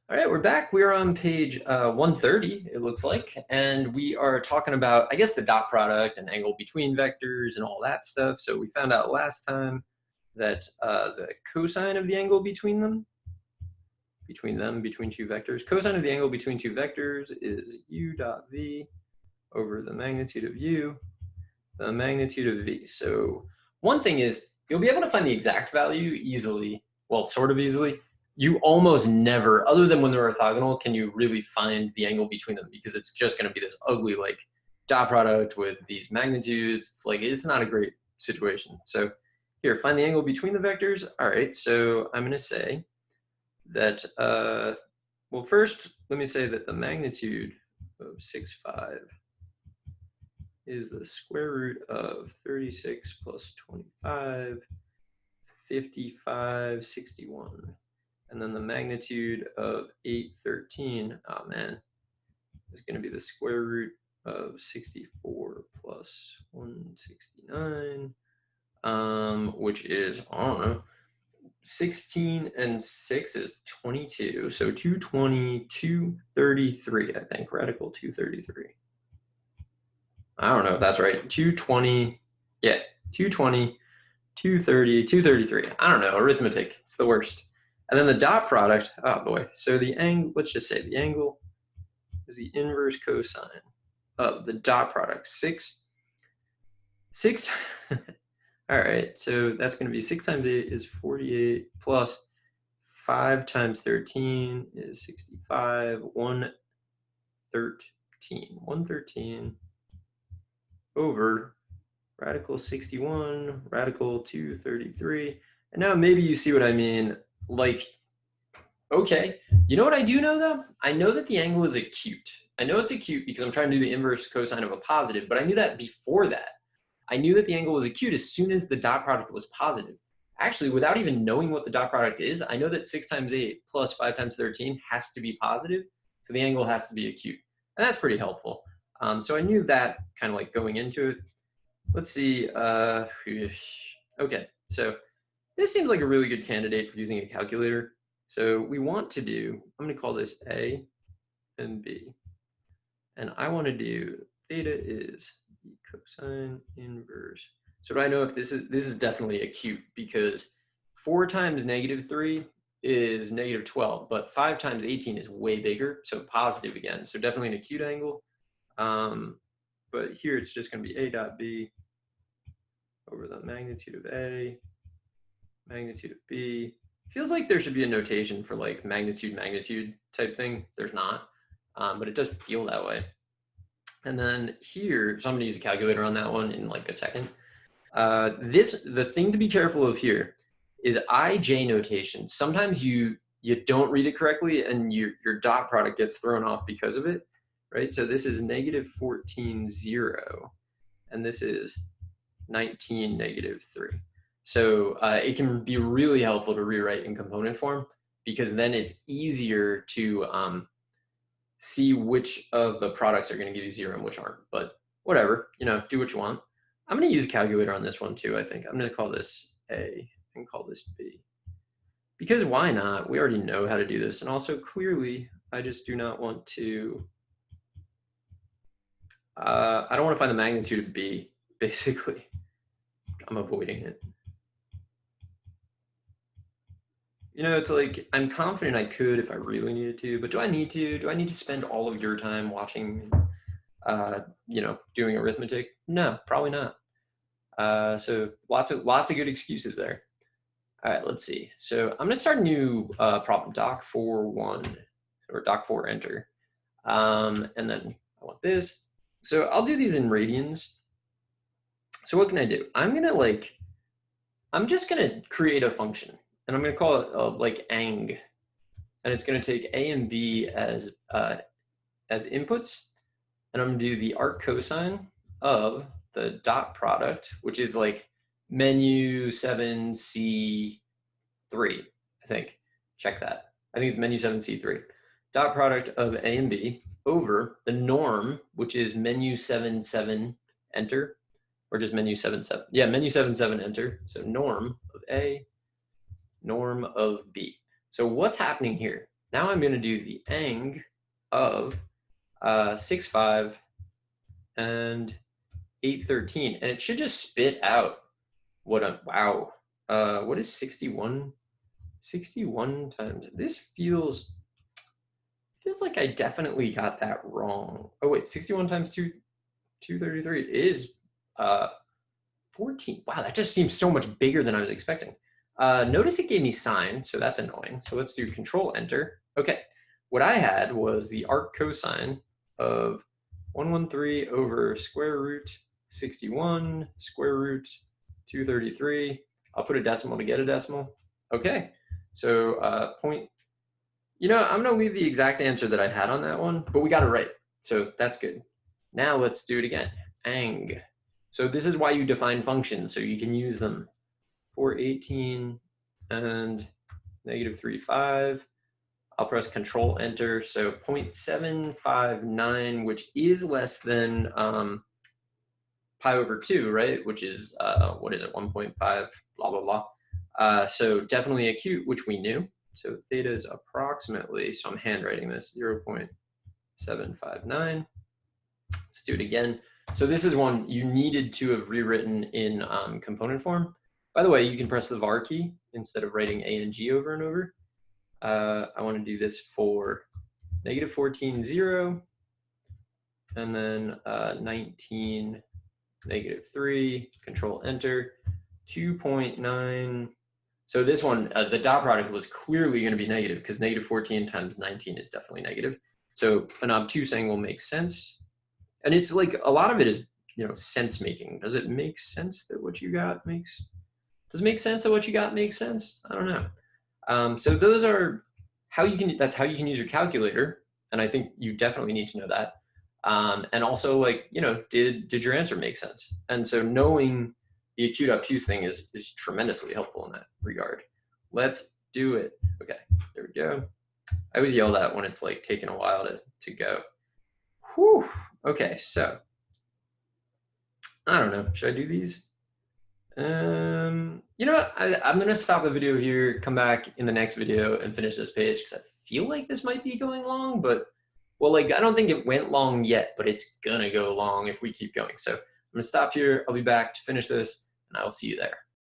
All right, we're back. We're on page 130, it looks like, and we are talking about, I guess, the dot product and angle between vectors and all that stuff. So we found out last time that the cosine of the angle between two vectors, cosine of the angle between two vectors is u dot v over the magnitude of u, the magnitude of v. So one thing is, you'll be able to find the exact value easily, well, sort of easily. You almost never, other than when they're orthogonal, can you really find the angle between them, because it's just going to be this ugly like dot product with these magnitudes. Like, it's not a great situation. So here, find the angle between the vectors. All right, so I'm going to say that, well, first, let me say that the magnitude of 6, 5 is the square root of 36 plus 25, 55, 61. And then the magnitude of 8, 13, oh man, is going to be the square root of 64 plus 169, which is, I don't know, 16 and 6 is 22. So 220, 233, I think, radical 233. I don't know if that's right. 220, yeah, 220, 230, 233. I don't know, arithmetic, it's the worst. And then the dot product, oh boy. So the angle, let's just say the angle is the inverse cosine of the dot product, 6. All right, so that's going to be 6 times 8 is 48 plus 5 times 13 is 65, 113 over radical 61, radical 233. And now maybe you see what I mean. Like, okay, you know what I do know though? I know that the angle is acute. I know it's acute because I'm trying to do the inverse cosine of a positive, but I knew that before that. I knew that the angle was acute as soon as the dot product was positive. Actually, without even knowing what the dot product is, I know that 6 times 8 plus 5 times 13 has to be positive, so the angle has to be acute. And that's pretty helpful. So I knew that kind of like going into it. Let's see. Okay, so this seems like a really good candidate for using a calculator. So we want to do, I'm going to call this A and B. And I want to do theta is the cosine inverse. So do I know if this is definitely acute, because 4 times -3 is -12, but 5 times 18 is way bigger, so positive again. So definitely an acute angle. But here it's just going to be A dot B over the magnitude of A, magnitude of B. Feels like there should be a notation for like magnitude type thing. There's not, but it does feel that way. And then here, so I'm gonna use a calculator on that one in like a second. The thing to be careful of here is IJ notation. Sometimes you don't read it correctly and your dot product gets thrown off because of it, right? So this is -14, 0, and this is 19, -3. So it can be really helpful to rewrite in component form, because then it's easier to see which of the products are going to give you 0 and which aren't. But whatever, do what you want. I'm going to use a calculator on this one too, I think. I'm going to call this A and call this B. Because why not? We already know how to do this. And also, clearly, I just do not want to, I don't want to find the magnitude of B, basically. I'm avoiding it. It's like, I'm confident I could if I really needed to, but do I need to? Do I need to spend all of your time watching, doing arithmetic? No, probably not. So lots of good excuses there. All right, let's see. So I'm gonna start a new problem, doc 4.1, or doc 4 enter. And then I want this. So I'll do these in radians. So what can I do? I'm just gonna create a function, and I'm going to call it like ang, and it's going to take A and B as inputs, and I'm going to do the arc cosine of the dot product, which is like menu 7C3, I think. Check that. I think it's menu 7C3. Dot product of A and B over the norm, which is menu 7.7 enter, or just menu 7.7. Yeah, menu 7.7 enter. So norm of A, norm of B. So what's happening here? Now I'm going to do the ang of 6, 5 and 8, 13. And it should just spit out what a, wow. What is 61? 61 times, this feels like I definitely got that wrong. Oh wait, 61 times 2, 233 is 14. Wow, that just seems so much bigger than I was expecting. Notice it gave me sine, so that's annoying. So let's do Control Enter. Okay, what I had was the arc cosine of 113 over square root 61 square root 233. I'll put a decimal to get a decimal. Okay, so point. You know, I'm going to leave the exact answer that I had on that one, but we got it right. So that's good. Now let's do it again. Ang. So this is why you define functions, so you can use them. 418 and negative 35. I'll press Control Enter. So 0.759, which is less than pi over 2, right? Which is, what is it, 1.5, blah, blah, blah. So definitely acute, which we knew. So theta is approximately, so I'm handwriting this, 0.759. Let's do it again. So this is one you needed to have rewritten in component form. By the way, you can press the var key instead of writing a and g over and over. I want to do this for negative 14, 0, and then 19, negative 3, Control Enter, 2.9. So this one, the dot product was clearly going to be negative because negative 14 times 19 is definitely negative. So an obtuse angle makes sense. And it's like a lot of it is, you know, sense making. Does it make sense that what you got makes, does it make sense that what you got makes sense? I don't know. So those are how you can, that's how you can use your calculator. And I think you definitely need to know that. And also, like, you know, did your answer make sense? And so knowing the acute obtuse thing is tremendously helpful in that regard. Let's do it. Okay, there we go. I always yell that when it's like taking a while to go. Whew. Okay, so I don't know. Should I do these? You know what? I'm gonna stop the video here, come back in the next video and finish this page because I feel like this might be going long, but well, like I don't think it went long yet, but it's gonna go long if we keep going. So I'm gonna stop here. I'll be back to finish this, and I will see you there.